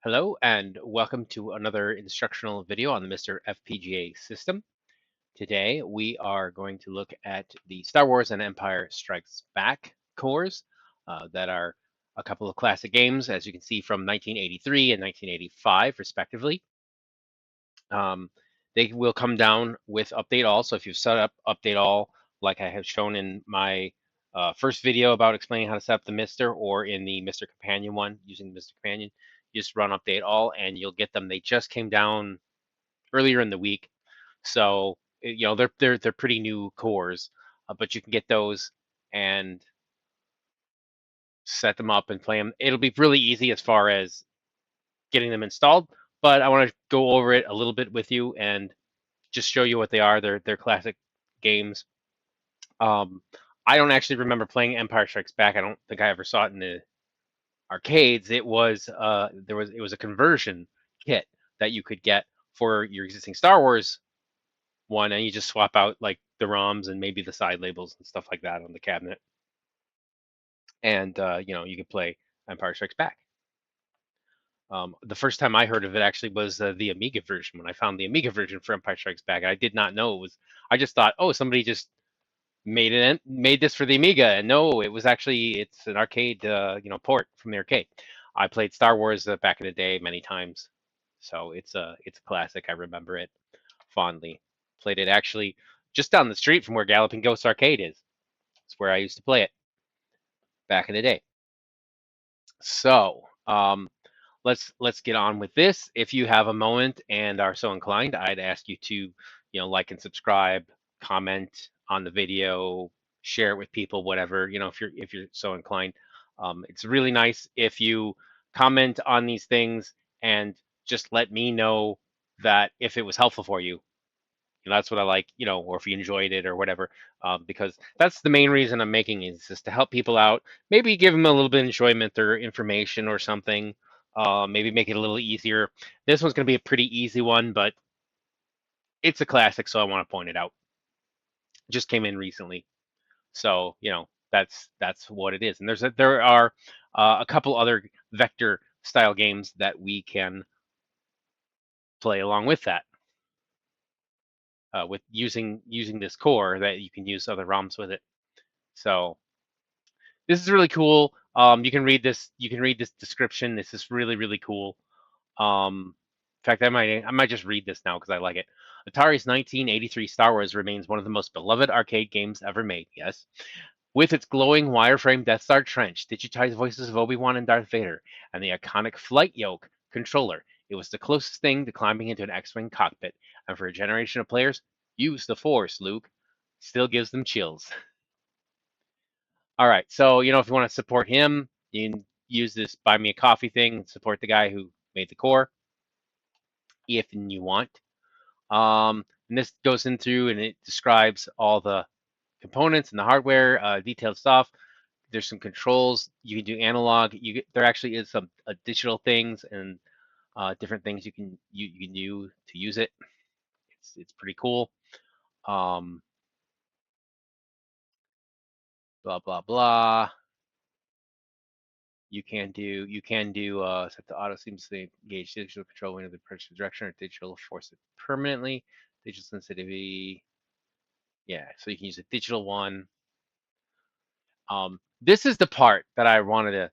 Hello and welcome to another instructional video on the MiSTer FPGA system. Today we are going to look at the Star Wars and Empire Strikes Back cores that are a couple of classic games, as you can see, from 1983 and 1985 respectively. They will come down with Update All, so if you've set up Update All like I have shown in my first video about explaining how to set up the MiSTer, or in the MiSTer Companion one using the MiSTer Companion, you just run Update All and you'll get them. They just came down earlier in the week, so you know they're pretty new cores, but you can get those and set them up and play them. It'll be really easy as far as getting them installed, but I want to go over it a little bit with you and just show you what they are. They're classic games. I don't actually remember playing Empire Strikes Back. I don't think I ever saw it in the arcades. It was it was a conversion kit that you could get for your existing Star Wars one, and you just swap out like the ROMs and maybe the side labels and stuff like that on the cabinet, and you could play Empire Strikes Back. The first time I heard of it actually was the Amiga version. When I found the Amiga version for Empire Strikes Back, I did not know it was. I just thought, oh, somebody just made this for the Amiga, and no, it's an arcade port from the arcade. I played Star Wars back in the day many times, so it's a classic. I remember it fondly. Played it actually just down the street from where Galloping Ghost Arcade is. It's where I used to play it back in the day. So let's get on with this. If you have a moment and are so inclined, I'd ask you to like and subscribe, comment on the video, share it with people, whatever, if you're so inclined. It's really nice if you comment on these things and just let me know that if it was helpful for you. That's what I like, or if you enjoyed it or whatever, because that's the main reason I'm making it, is just to help people out, maybe give them a little bit of enjoyment or information or something, maybe make it a little easier. This one's going to be a pretty easy one, but it's a classic, so I want to point it out. Just came in recently, so that's what it is. And there are a couple other vector style games that we can play along with that. With using this core, that you can use other ROMs with it. So this is really cool. You can read this. You can read this description. This is really cool. In fact, I might just read this now because I like it. Atari's 1983 Star Wars remains one of the most beloved arcade games ever made. Yes, with its glowing wireframe Death Star trench, digitized voices of Obi-Wan and Darth Vader, and the iconic flight yoke controller, it was the closest thing to climbing into an X-wing cockpit. And for a generation of players, use the Force, Luke. Still gives them chills. All right, so if you want to support him, you can use this buy me a coffee thing, support the guy who made the core, if you want. And this goes in through and it describes all the components and the hardware, detailed stuff. There's some controls you can do analog. There actually is some digital things and different things you can do to use it. It's pretty cool. Blah blah blah. You can do set the auto seamlessly engage digital control window the purchase direction, or digital force it permanently. Digital sensitivity. Yeah, so you can use a digital one. This is the part that I wanted to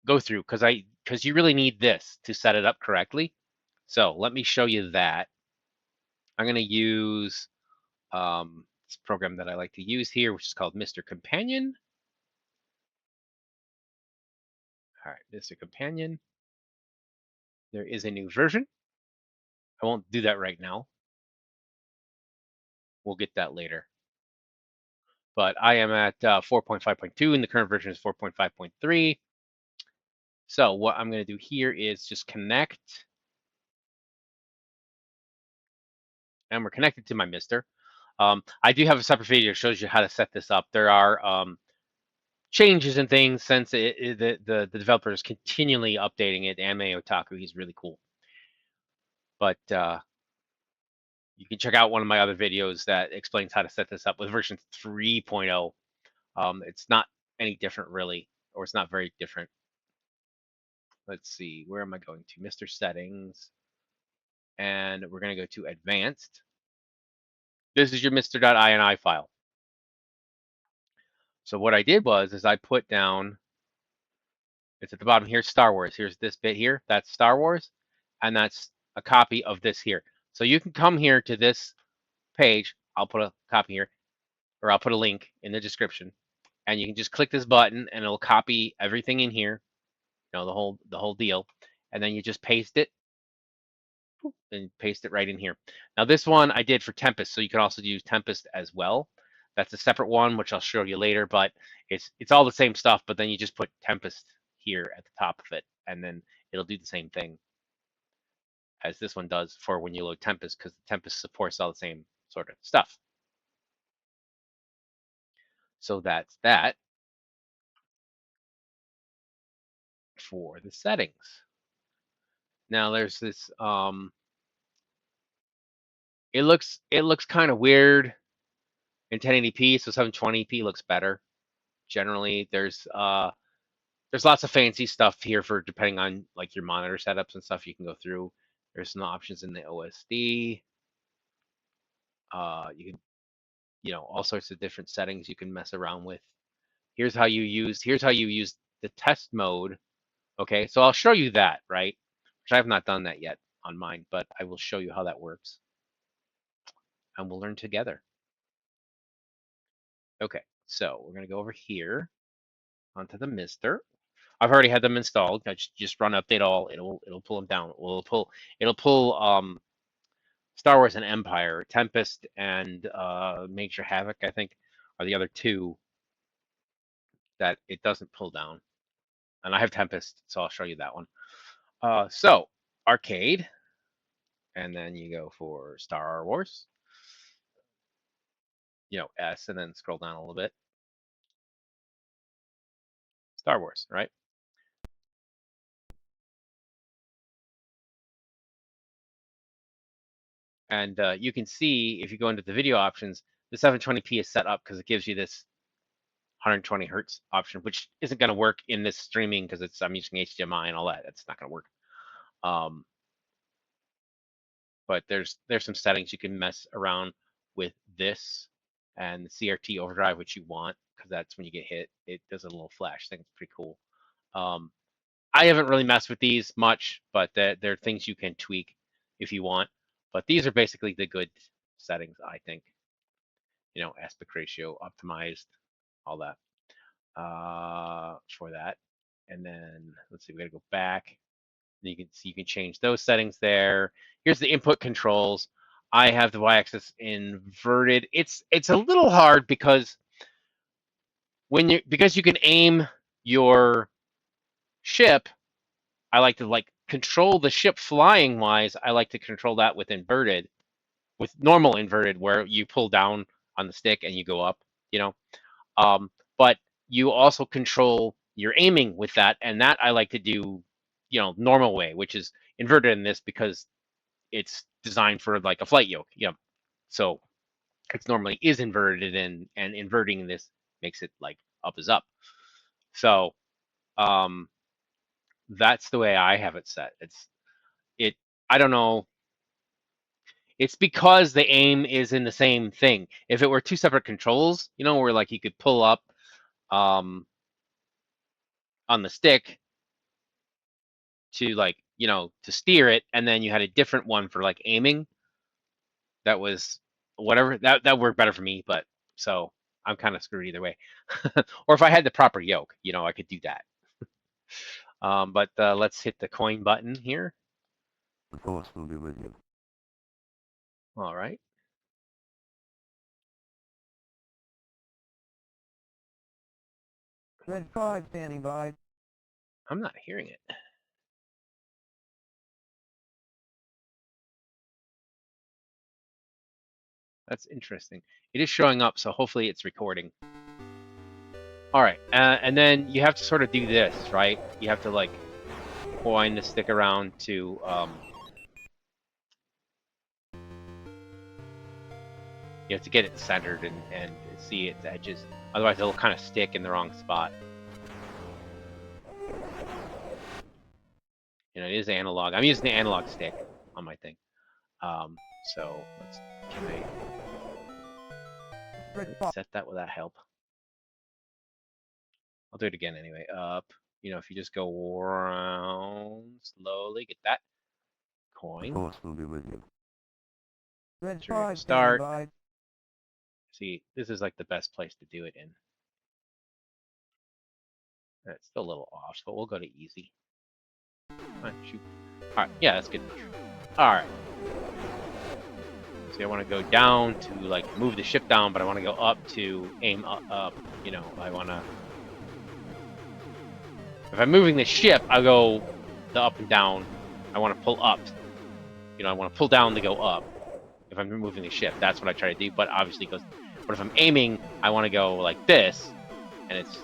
go through because you really need this to set it up correctly. So let me show you that. I'm going to use this program that I like to use here, which is called MiSTer Companion. All right, MiSTer Companion. There is a new version. I won't do that right now. We'll get that later. But I am at 4.5.2, and the current version is 4.5.3. So what I'm going to do here is just connect. And we're connected to my MiSTer. I do have a separate video that shows you how to set this up. There are changes and things since the developer is continually updating it. Anime Otaku, he's really cool. But you can check out one of my other videos that explains how to set this up with version 3.0. It's not any different really, or it's not very different. let's see, where am I going to? MiSTer settings, and we're going to go to advanced. This is your MiSTer.ini file. So what I did is I put down, it's at the bottom here, Star Wars. Here's this bit here, that's Star Wars, and that's a copy of this here. So you can come here to this page, I'll put a copy here, or I'll put a link in the description, and you can just click this button and it'll copy everything in here, you know, the whole deal, and then you just paste it and paste it right in here. Now this one I did for Tempest, so you can also use Tempest as well. That's a separate one, which I'll show you later, but it's all the same stuff, but then you just put Tempest here at the top of it, and then it'll do the same thing as this one does for when you load Tempest, because Tempest supports all the same sort of stuff. So that's that for the settings. Now there's this it looks kind of weird in 1080p, so 720p looks better. Generally, there's lots of fancy stuff here for depending on like your monitor setups and stuff you can go through. There's some options in the OSD. You can, you know, all sorts of different settings you can mess around with. Here's how you use the test mode. Okay, so I'll show you that, right? Which I have not done that yet on mine, but I will show you how that works. And we'll learn together. Okay, so we're gonna go over here onto the MiSTer. I've already had them installed. I just run update all. It'll pull them down. It'll pull Star Wars and Empire, Tempest and Major Havoc, I think, are the other two that it doesn't pull down. And I have Tempest, so I'll show you that one. So arcade, and then you go for Star Wars. You know, S, and then scroll down a little bit. Star Wars, right? And you can see if you go into the video options, the 720p is set up because it gives you this 120 hertz option, which isn't going to work in this streaming because I'm using HDMI and all that. That's not going to work. But there's some settings you can mess around with this and the CRT overdrive, which you want because that's when you get hit. It does a little flash thing. It's pretty cool. I haven't really messed with these much, but they're things you can tweak if you want. But these are basically the good settings, I think. You know, aspect ratio optimized, all that for that. And then let's see, we gotta go back. You can see you can change those settings there. Here's the input controls. I have the y-axis inverted. It's a little hard because because you can aim your ship, I like to control the ship flying wise. I like to control that with inverted, with normal inverted, where you pull down on the stick and you go up, you know. But you also control your aiming with that, and that I like to do, you know, normal way, which is inverted in this because it's designed for like a flight yoke, you know. So it's normally is inverted and inverting this makes it like up is up. So that's the way I have it set. I don't know. It's because the aim is in the same thing. If it were two separate controls, you know, where like you could pull up on the stick to like, you know, to steer it, and then you had a different one for like aiming. That was whatever. That worked better for me, but so I'm kind of screwed either way. Or if I had the proper yoke, you know, I could do that. But let's hit the coin button here. The force will be with you. All right. Red 5 standing by. I'm not hearing it. That's interesting. It is showing up, so hopefully it's recording. All right, and then you have to sort of do this, right? You have to like wind the stick around to you have to get it centered and see its edges. Otherwise, it'll kind of stick in the wrong spot. You know, it is analog. I'm using the analog stick on my thing. So can I set that? Will that help? I'll do it again anyway. Up. You know, if you just go around slowly, get that The coin. force will be with you. Red So we're gonna 5 standing start. by. See, this is like the best place to do it in. It's still a little off, but we'll go to easy. Come on, shoot. All right, yeah, that's good enough. All right. So I want to go down to like move the ship down, but I want to go up to aim up. You know, I want to. If I'm moving the ship, I'll go the up and down. I want to pull up. You know, I want to pull down to go up. If I'm moving the ship, that's what I try to do. But obviously, it goes. But if I'm aiming, I want to go like this, and it's.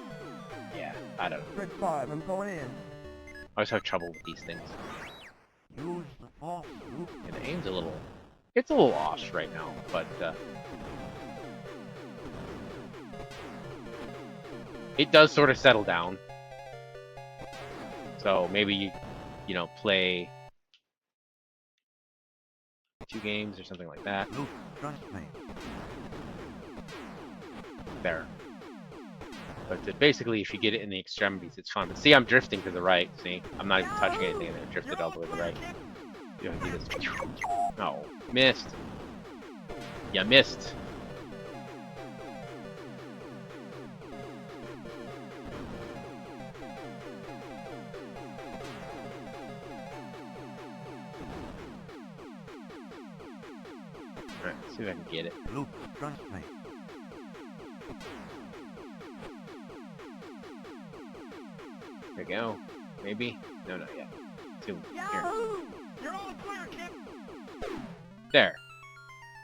Yeah, I don't know. Red 5, I'm going in. I always have trouble with these things. Use the force, Luke. Yeah, the aim's a little. It's a little off right now, but it does sort of settle down. So maybe you know, play 2 games or something like that. Luke, trust me. There. But basically, if you get it in the extremities, it's fun. But see, I'm drifting to the right. See, I'm not even touching anything, and I drifted all the way to the right. You have to do this. No, missed. You missed. All right, see if I can get it. Luke, trust me. There we go. Maybe. No, not yet. Here. Yahoo! You're all clear, kid. There.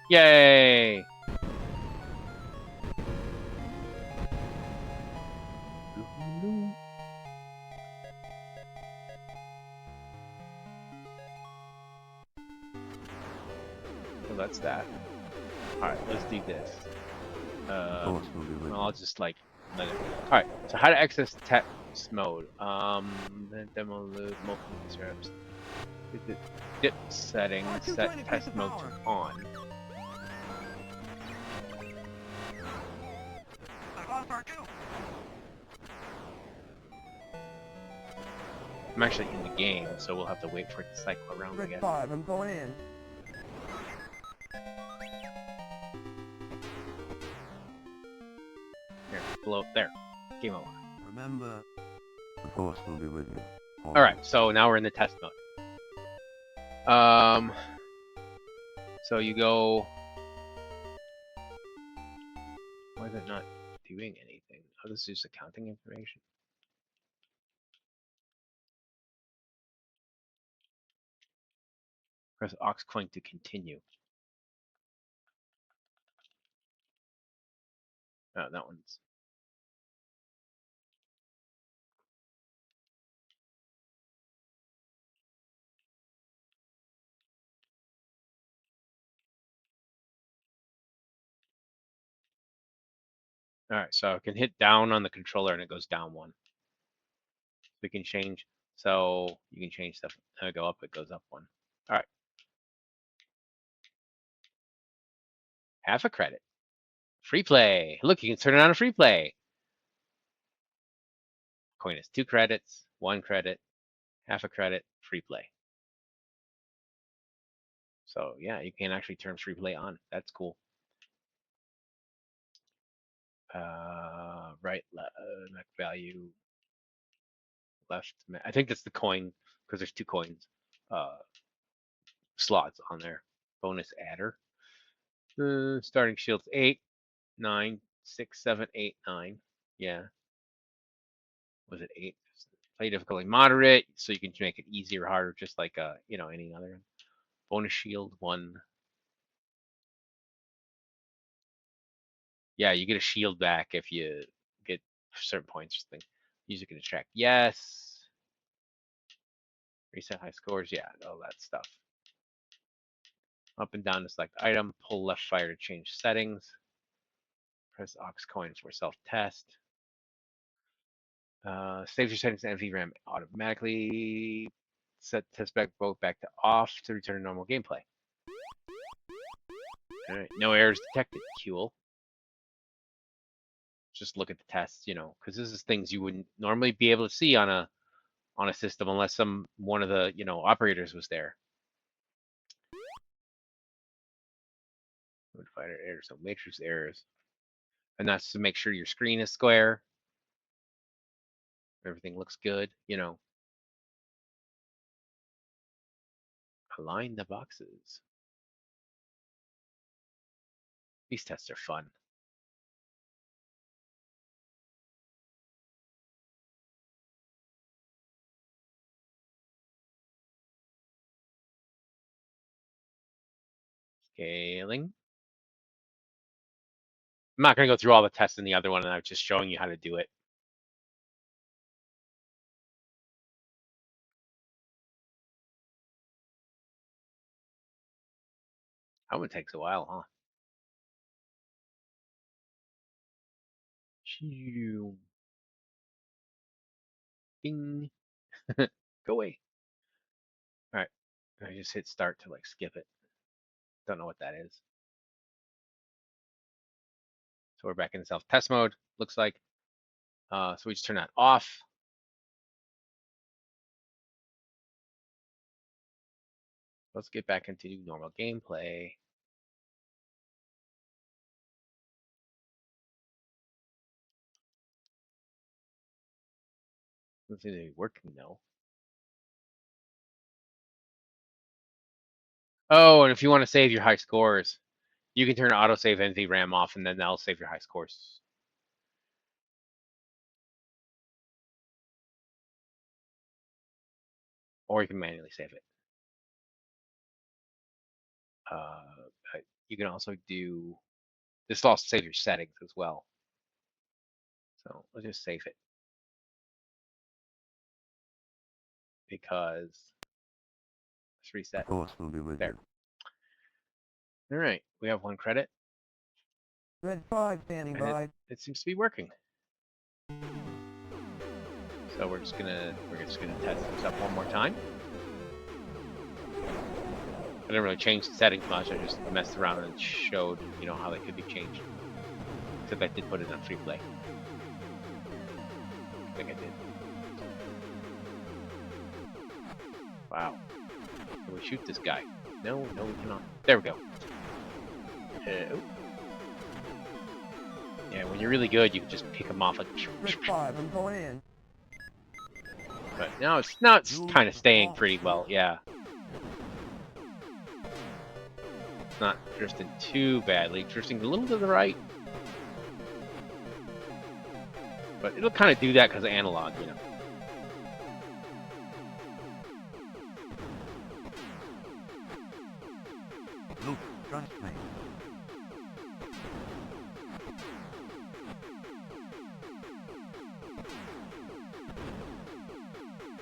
Yay! So that's that. Alright, let's do this. The force will be with Well, you. I'll just like let it. Alright, so how to access text mode. Then demo load multiple interrupts. Dip settings, set test mode to on. I'm actually in the game, so we'll have to wait for it to cycle around Red again. 5, I'm going in. Here, below there. Game over. Remember, the force will be with you. Alright, so now we're in the test mode. So you go. Why is it not doing anything? Oh, this is just accounting information. Press aux coin to continue. Oh, that one's. Alright, so I can hit down on the controller and it goes down 1. We can change. So you can change stuff. Go up, it goes up 1. Alright. Half a credit. Free play. Look, you can turn it on a free play. Coin is 2 credits, 1 credit, half a credit, free play. So yeah, you can actually turn free play on. That's cool. Right, max value, left. I think that's the coin because there's 2 coins slots on there. Bonus adder. Starting shields 8, 9, 6, 7, 8, 9. Yeah. Was it 8? Play difficulty moderate, so you can make it easier or harder, just like you know, any other. Bonus shield 1. Yeah, you get a shield back if you get certain points or something. User can distract. Yes. Reset high scores. Yeah, all that stuff. Up and down to select item. Pull left fire to change settings. Press aux coins for self-test. Saves your settings to NVRAM automatically. set test back both back to off to return normal gameplay. All right, no errors detected. Cool. Just look at the tests, you know, because this is things you wouldn't normally be able to see on a system unless one of the operators was there. Fighter errors, so matrix errors, and that's to make sure your screen is square, everything looks good, you know. Align the boxes. These tests are fun. Scaling. I'm not going to go through all the tests in the other one, and I'm just showing you how to do it. That one takes a while, huh? Shoo. Bing. Go away. All right. I just hit start to like skip it. Don't know what that is. So we're back in self-test mode, looks like. So we just turn that off. Let's get back into normal gameplay. Doesn't seem to be working though. Oh, and if you want to save your high scores, you can turn autosave NVRAM off, and then that'll save your high scores. Or you can manually save it. You can also do this. Will also save your settings as well. So let's just save it because let's reset. The force will be with There. you. All right, we have 1 credit. Red 5 standing And by. it seems to be working. So we're just gonna test this up one more time. I didn't really change the settings much. I just messed around and showed, how they could be changed. Except I did put it on free play. I think I did. Wow. Can we shoot this guy? No, we cannot. There we go. Oh. Yeah, when you're really good, you can just pick them off like. Red 5, I'm going in. But now it's kind of staying pretty well. Yeah. It's not drifting too badly. Drifting a little to the right. But it'll kind of do that because of analog, Look, trust me.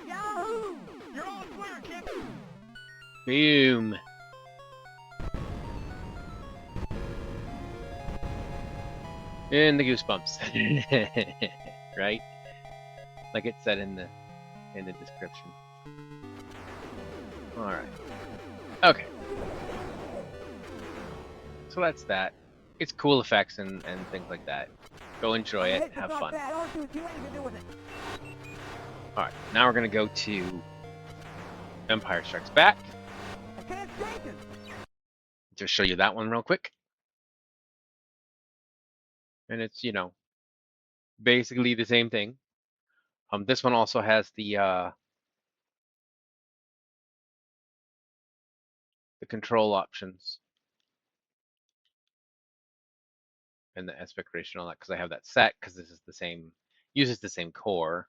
Yahoo! You're all clear, kid. Boom. And the goosebumps. Right? Like it said in the description. Alright. Okay. So that's that. It's cool effects and things like that. Go enjoy it, have fun. Alright, now we're gonna go to Empire Strikes Back. I can't take it. Just show you that one real quick. And it's, basically the same thing. This one also has the control options and the aspect ratio and all that because I have that set because this is the same, uses the same core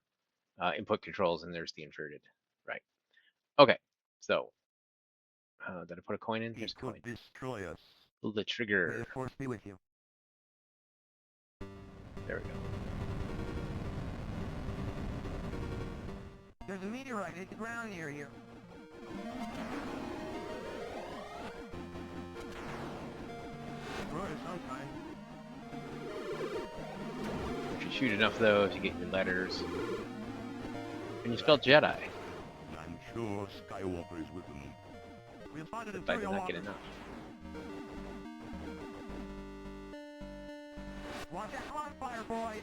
input controls, and there's the inverted, right? Okay, so did I put a coin in? Here's He a coin. could destroy us. Pull the May trigger. the force be with you. There we go. There's a meteorite hit the ground near you. Destroy of some kind. If you shoot enough of those, you get your letters. And you spell Jedi. I'm sure Your Skywalker is with them. We'll find an If I did Imperial not get walker. enough. Watch that bonfire, boys.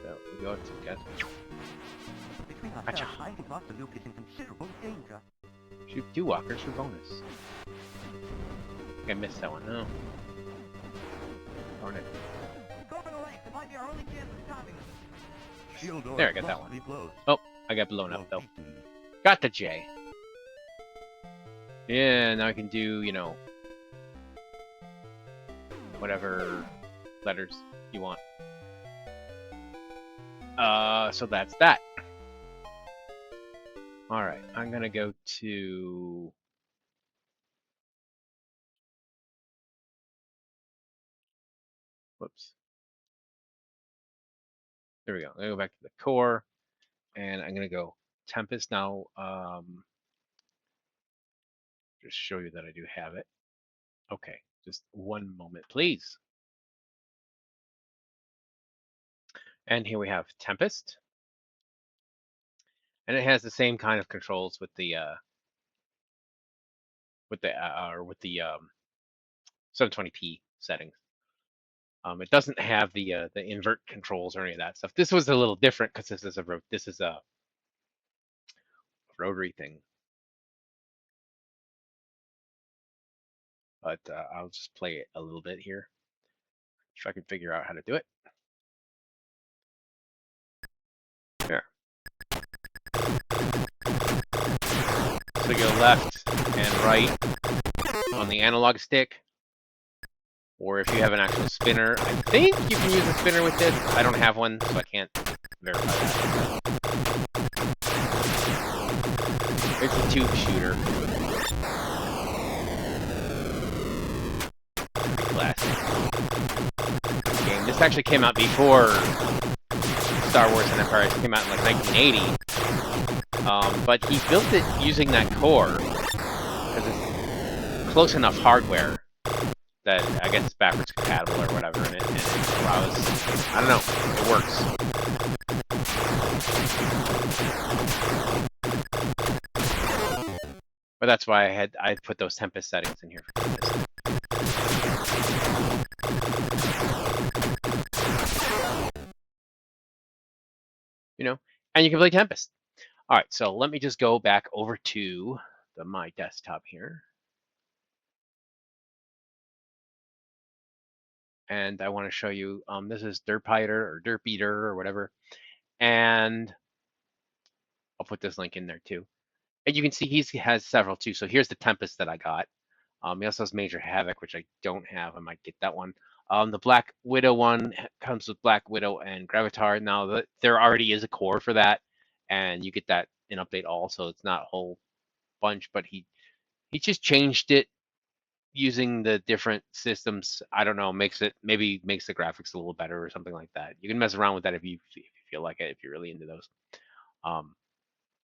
So we go together. Between Gotcha. ourselves, I think Master Luke is in considerable danger. Shoot 2 walkers for bonus. I missed that one. No. Darn it. Go for the length. It might be our only chance of stopping them. Shield door There, I got that must one. be closed. Oh, I got blown up You're though. beaten. Got the J. Yeah, now I can do, you know, whatever letters you want. So that's that. Alright, I'm gonna go to... Whoops. There we go. I'm gonna go back to the core, and I'm gonna go Tempest now. Just show you that I do have it. Okay, just one moment, please. And here we have Tempest, and it has the same kind of controls with the 720p settings. It doesn't have the invert controls or any of that stuff. This was a little different because this is a rotary thing. But I'll just play it a little bit here if I can figure out how to do it. There. So you go left and right on the analog stick, or if you have an actual spinner, I think you can use a spinner with this. I don't have one, so I can't verify that. It's a tube shooter. Classic game. This actually came out before Star Wars and Empire. It came out in like 1980. But he built it using that core because it's close enough hardware that I guess it's backwards compatible or whatever, and it allows, I don't know, it works. But that's why I put those Tempest settings in here for Tempest. You know, and you can play Tempest. All right, so let me just go back over to my desktop here. And I want to show you, this is Derpyder or Derpyder or whatever. And I'll put this link in there too. And you can see he has several too. So here's the Tempest that I got. He also has Major Havoc, which I don't have. I might get that one. The Black Widow one comes with Black Widow and Gravitar. Now, there already is a core for that, and you get that in Update All, so it's not a whole bunch, but he just changed it using the different systems. I don't know, maybe makes the graphics a little better or something like that. You can mess around with that if you feel like it, if you're really into those.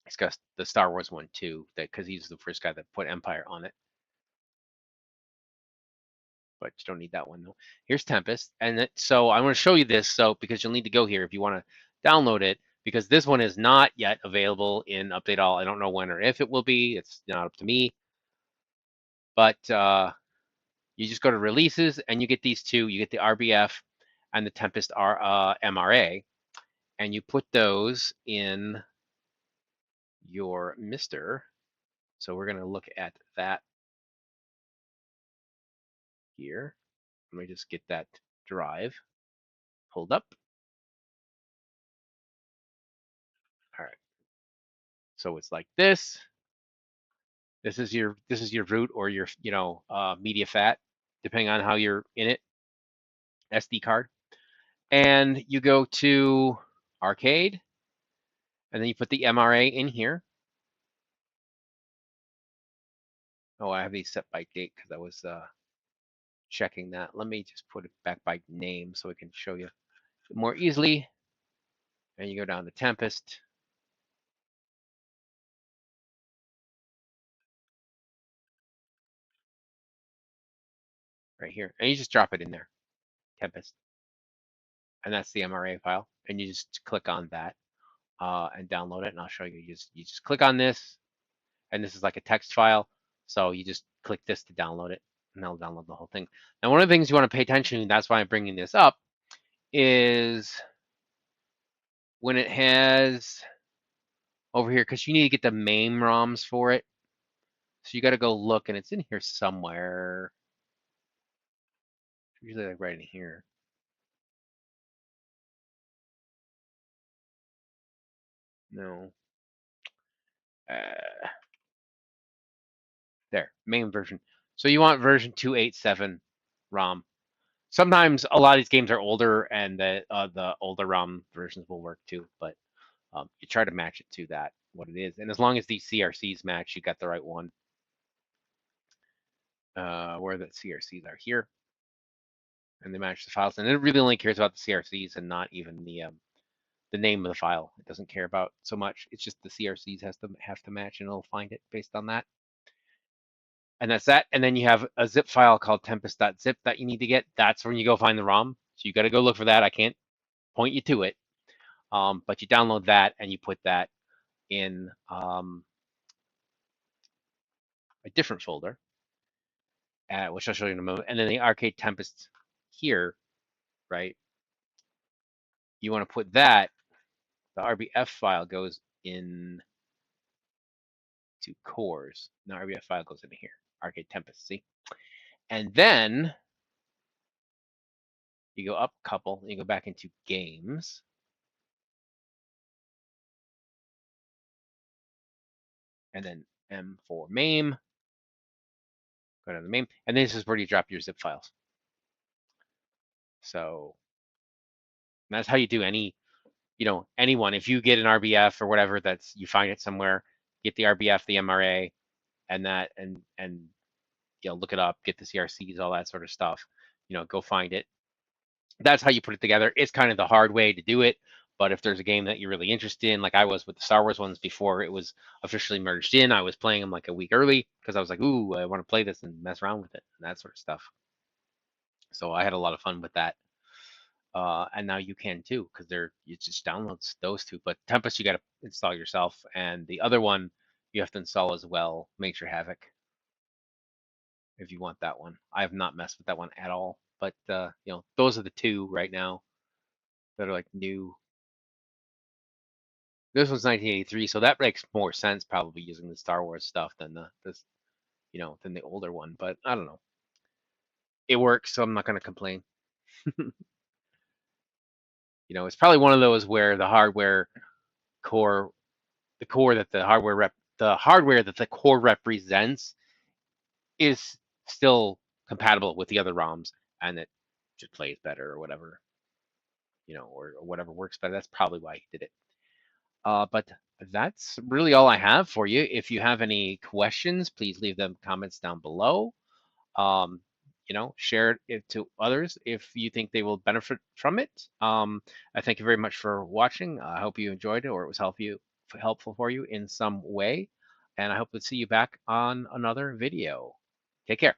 It's got the Star Wars one too, because he's the first guy that put Empire on it. But you don't need that one though. Here's Tempest, and so I want to show you this, because you'll need to go here if you want to download it, because this one is not yet available in Update All. I don't know when or if it will be. It's not up to me. But you just go to Releases, and you get these two. You get the RBF and the Tempest MRA, and you put those in your MiSTer. So we're going to look at that here. Let me just get that drive pulled up. All right. So it's like this. This is your root or your media fat, depending on how you're in it. SD card, and you go to Arcade, and then you put the MRA in here. Oh, I have these set by date because I was checking that. Let me just put it back by name so I can show you more easily. And you go down to Tempest. Right here, and you just drop it in there, Tempest. and that's the MRA file. And you just click on that and download it. And I'll show you. You just click on this, and this is like a text file. So you just click this to download it, and that'll download the whole thing. Now, one of the things you want to pay attention to, that's why I'm bringing this up, is when it has over here, because you need to get the MAME ROMs for it. So you got to go look, and it's in here somewhere. Usually like right in here. No. There, MAME version. So you want version 287 ROM. Sometimes a lot of these games are older, and the older ROM versions will work too. But you try to match it to that what it is, and as long as these CRCs match, you got the right one. Where the CRCs are here, and they match the files, and it really only cares about the CRCs and not even the name of the file. It doesn't care about so much. It's just the CRCs have to match, and it'll find it based on that. And that's that. And then you have a zip file called tempest.zip that you need to get. That's when you go find the ROM. So you got to go look for that. I can't point you to it, but you download that and you put that in a different folder, which I'll show you in a moment. And then the Arcade Tempest here, right? You want to put that. The RBF file goes in to cores. The RBF file goes into here. Arcade Tempest. See, and then you go up a couple. And you go back into games. And then M for MAME. Go down to the MAME, and this is where you drop your zip files. So that's how you do any, anyone. If you get an RBF or whatever, that's you find it somewhere, get the RBF, the MRA, and that, and look it up, get the CRCs, all that sort of stuff. Go find it. That's how you put it together. It's kind of the hard way to do it, but if there's a game that you're really interested in, like I was with the Star Wars ones before it was officially merged in, I was playing them like a week early because I was like, ooh, I want to play this and mess around with it and that sort of stuff. So I had a lot of fun with that. And now you can too, because you just downloads those two. But Tempest you got to install yourself, and the other one you have to install as well. Major Havoc, if you want that one. I have not messed with that one at all, but those are the two right now that are like new. This one's 1983, so that makes more sense probably using the Star Wars stuff than than the older one. But I don't know. It works, so I'm not gonna complain. It's probably one of those where the hardware core that the hardware that the core represents is still compatible with the other ROMs, and it just plays better or whatever, or whatever works better. That's probably why he did it. But that's really all I have for you. If you have any questions, please leave them comments down below. Share it to others if you think they will benefit from it. I thank you very much for watching. I hope you enjoyed it or it was helpful for you in some way. And I hope to see you back on another video. Take care.